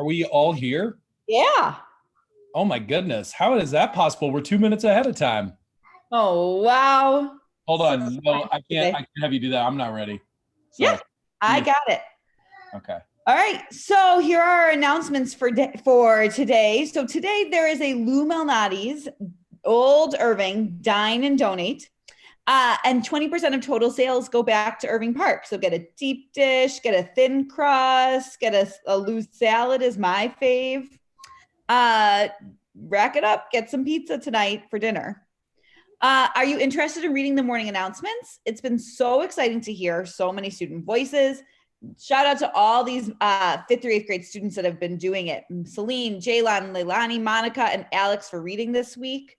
Are we all here? Yeah. Oh my goodness. How is that possible? We're 2 minutes ahead of time. Oh, wow. Hold So on. No, I today. can't have you do that. I'm not ready. Yeah, So I got it. okay. All right. So here are our announcements for today. So today there is a Lou Malnati's Old Irving Dine and Donate. And 20% of total sales go back to Irving Park. So get a deep dish, get a thin crust, get a loose salad is my fave. Rack it up, get some pizza tonight for dinner. Are you interested in reading the morning announcements? It's been so exciting to hear so many student voices. Shout out to all these 5th through 8th grade students that have been doing it. Celine, Jaylon, Leilani, Monica, and Alex for reading this week.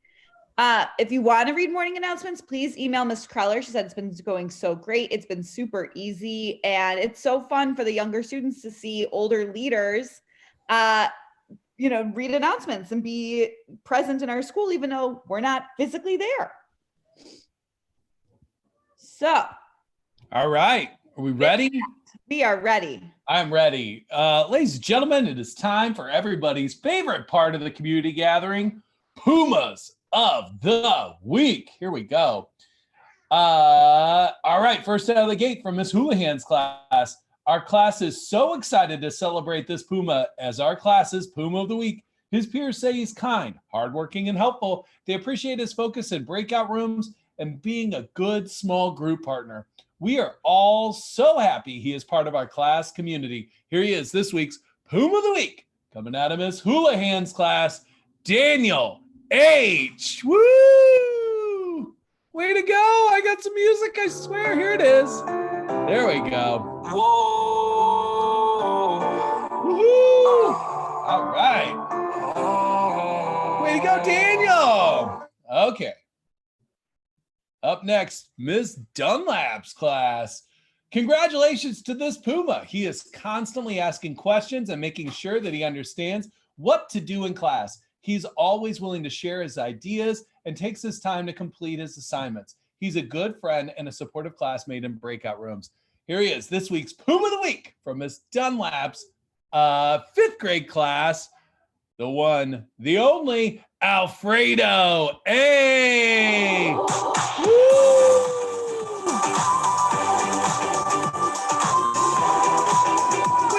If you want to read morning announcements, please email Ms. Kreller. She said it's been going so great. It's been super easy, and it's so fun for the younger students to see older leaders, read announcements and be present in our school, even though we're not physically there. So. All right. Are we ready? We are ready. I'm ready. Ladies and gentlemen, it is time for everybody's favorite part of the community gathering, Pumas of the Week. Here we go. All right, first out of the gate from Miss Houlihan's class. Our class is so excited to celebrate this Puma as our class's Puma of the Week. His peers say he's kind, hardworking, and helpful. They appreciate his focus in breakout rooms and being a good small group partner. We are all so happy he is part of our class community. Here he is, this week's Puma of the Week, coming out of Miss Houlihan's class, Daniel H. Woo! Way to go. I got some music, I swear. Here it is. There we go. Whoa! Woo-hoo! All right. Way to go, Daniel. Okay. Up next, Ms. Dunlap's class. Congratulations to this Puma. He is constantly asking questions and making sure that he understands what to do in class. He's always willing to share his ideas and takes his time to complete his assignments. He's a good friend and a supportive classmate in breakout rooms. Here he is, this week's Puma of the Week from Ms. Dunlap's 5th grade class, the one, the only, Alfredo. Hey! Way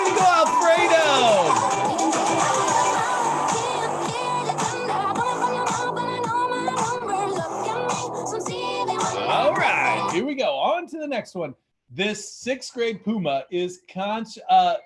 to go, Alfredo! All right, here we go. On to the next one. This 6th grade Puma is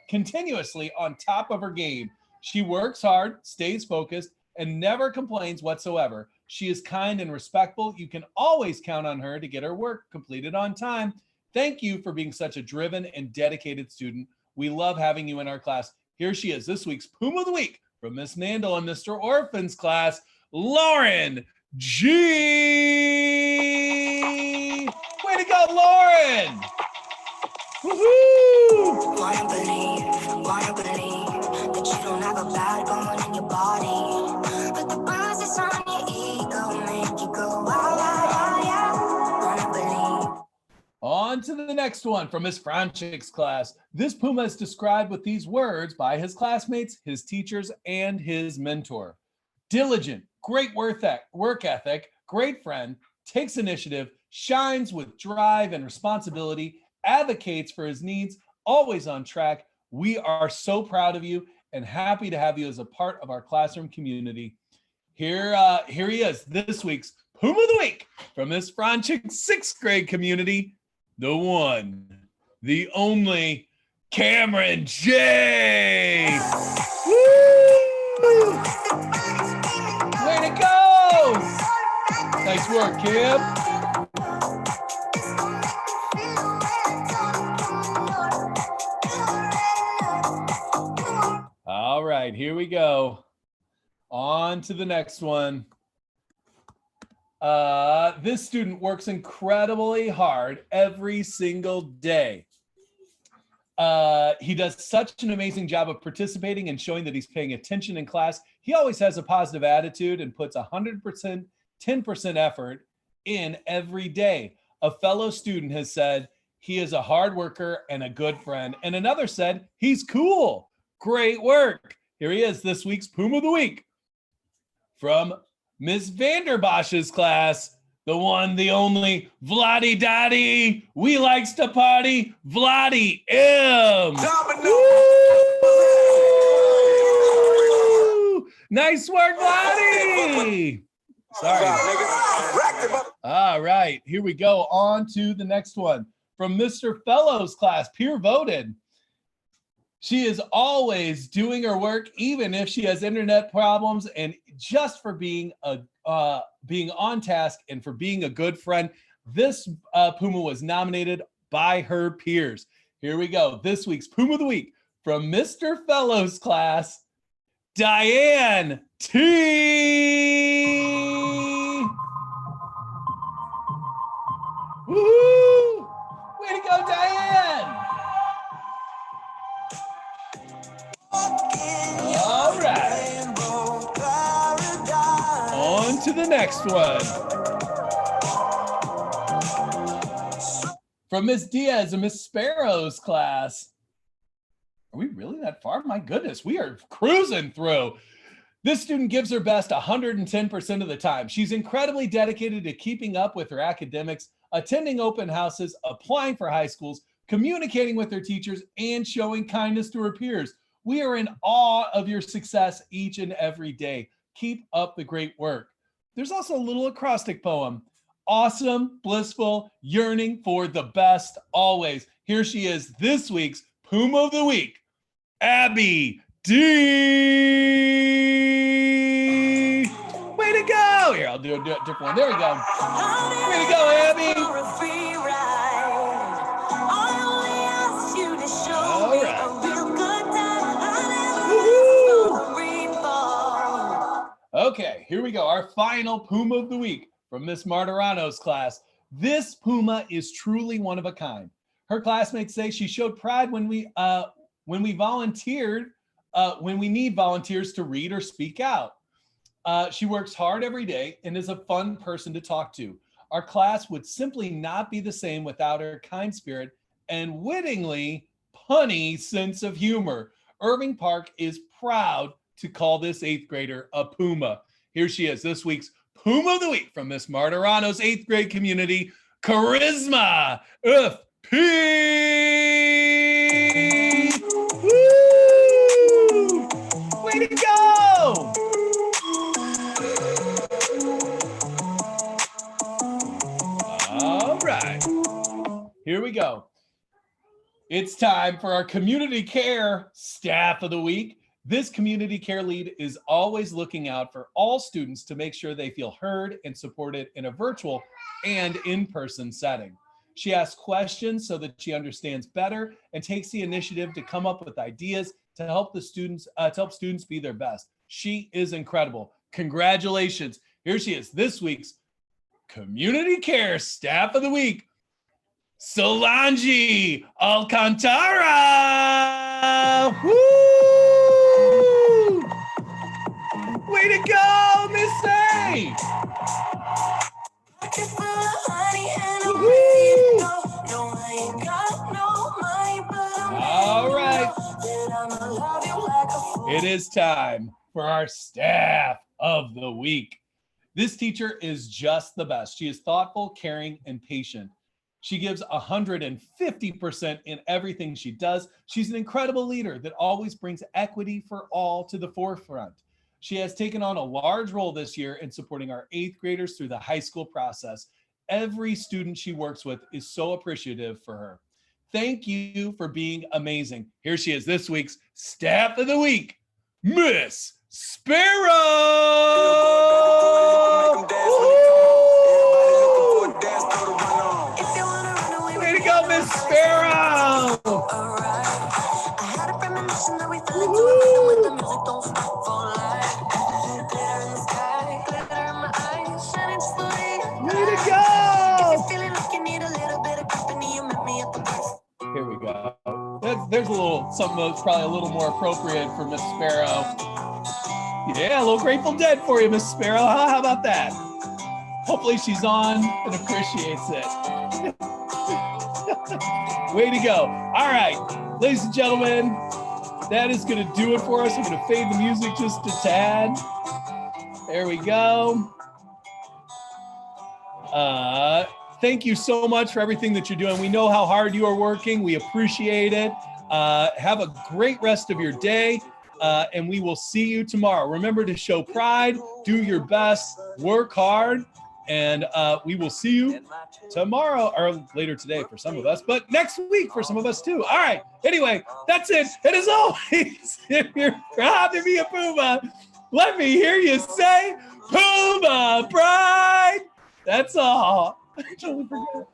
continuously on top of her game. She works hard, stays focused, and never complains whatsoever. She is kind and respectful. You can always count on her to get her work completed on time. Thank you for being such a driven and dedicated student. We love having you in our class. Here she is, this week's Puma of the Week from Miss Mandel and Mr. Orphan's class, Lauren G. Way to go, Lauren! Woohoo! Wanna believe that you don't have a bad bone in your body, but the bruises on your ego make you go wow, wow, wow, yeah. Wanna believe. On to the next one from Miss Franchik's class. This Puma is described with these words by his classmates, his teachers, and his mentor. Diligent, great work ethic, great friend, takes initiative, shines with drive and responsibility, advocates for his needs, always on track. We are so proud of you and happy to have you as a part of our classroom community. Here he is, this week's Puma of the Week from Miss Franchik's 6th grade community, the one, the only, Cameron J. Woo! Way to go! Nice work, Cam. All right, here we go. On to the next one. This student works incredibly hard every single day. He does such an amazing job of participating and showing that he's paying attention in class. He always has a positive attitude and puts 100%, 10% effort in every day. A fellow student has said he is a hard worker and a good friend. And another said, he's cool. Great work. Here he is, this week's Puma of the Week from Miss Vanderbosch's class, the one, the only, Vladdy Dottie. We likes to party, Vladdy M. Woo! Nice work, Vladdy. Sorry. All right, here we go. On to the next one from Mr. Fellows' class, peer voted. She is always doing her work, even if she has internet problems, and just for being on task and for being a good friend. This Puma was nominated by her peers. Here we go. This week's Puma of the Week from Mr. Fellows' class, Diane T. Woo! Way to go, Diane! All right. On to the next one. From Miss Diaz and Miss Sparrow's class. Are we really that far? My goodness, we are cruising through. This student gives her best 110% of the time. She's incredibly dedicated to keeping up with her academics, attending open houses, applying for high schools, communicating with her teachers, and showing kindness to her peers. We are in awe of your success each and every day. Keep up the great work. There's also a little acrostic poem. Awesome, blissful, yearning for the best always. Here she is, this week's Puma of the Week, Abby D. Way to go. Here, I'll do a different one. There we go. Way to go, Abby. All right. Okay, here we go. Our final Puma of the Week from Miss Martirano's class. This Puma is truly one of a kind. Her classmates say she showed pride when we volunteered, when we need volunteers to read or speak out. She works hard every day and is a fun person to talk to. Our class would simply not be the same without her kind spirit and wittingly punny sense of humor. Irving Park is proud to call this 8th grader a Puma. Here she is, this week's Puma of the Week from Miss Martirano's 8th grade community, Charisma FP. Woo! Way to go! All right, here we go. It's time for our community care staff of the week. This community care lead is always looking out for all students to make sure they feel heard and supported in a virtual and in-person setting. She asks questions so that she understands better and takes the initiative to come up with ideas to help the students, be their best. She is incredible. Congratulations. Here she is, this week's community care staff of the week, Solange Alcantara. Woo! Way to go, Miss A! All right. It is time for our staff of the week. This teacher is just the best. She is thoughtful, caring, and patient. She gives 150% in everything she does. She's an incredible leader that always brings equity for all to the forefront. She has taken on a large role this year in supporting our 8th graders through the high school process. Every student she works with is so appreciative for her. Thank you for being amazing. Here she is, this week's Staff of the Week, Miss Sparrow. Way to go, Miss Sparrow. Way to go. Here we go. There's a little something that's probably a little more appropriate for Miss Sparrow. Yeah, a little Grateful Dead for you, Miss Sparrow. How about that? Hopefully she's on and appreciates it. Way to go. All right, ladies and gentlemen, that is going to do it for us. I'm going to fade the music just a tad. There we go. Thank you so much for everything that you're doing. We know how hard you are working. We appreciate it. Have a great rest of your day, and we will see you tomorrow. Remember to show pride, do your best, work hard, and we will see you tomorrow, or later today for some of us, but next week for some of us too. All right. Anyway, that's it. And as always, if you're proud to be a Puma, let me hear you say Puma Pride. That's all. Don't forget.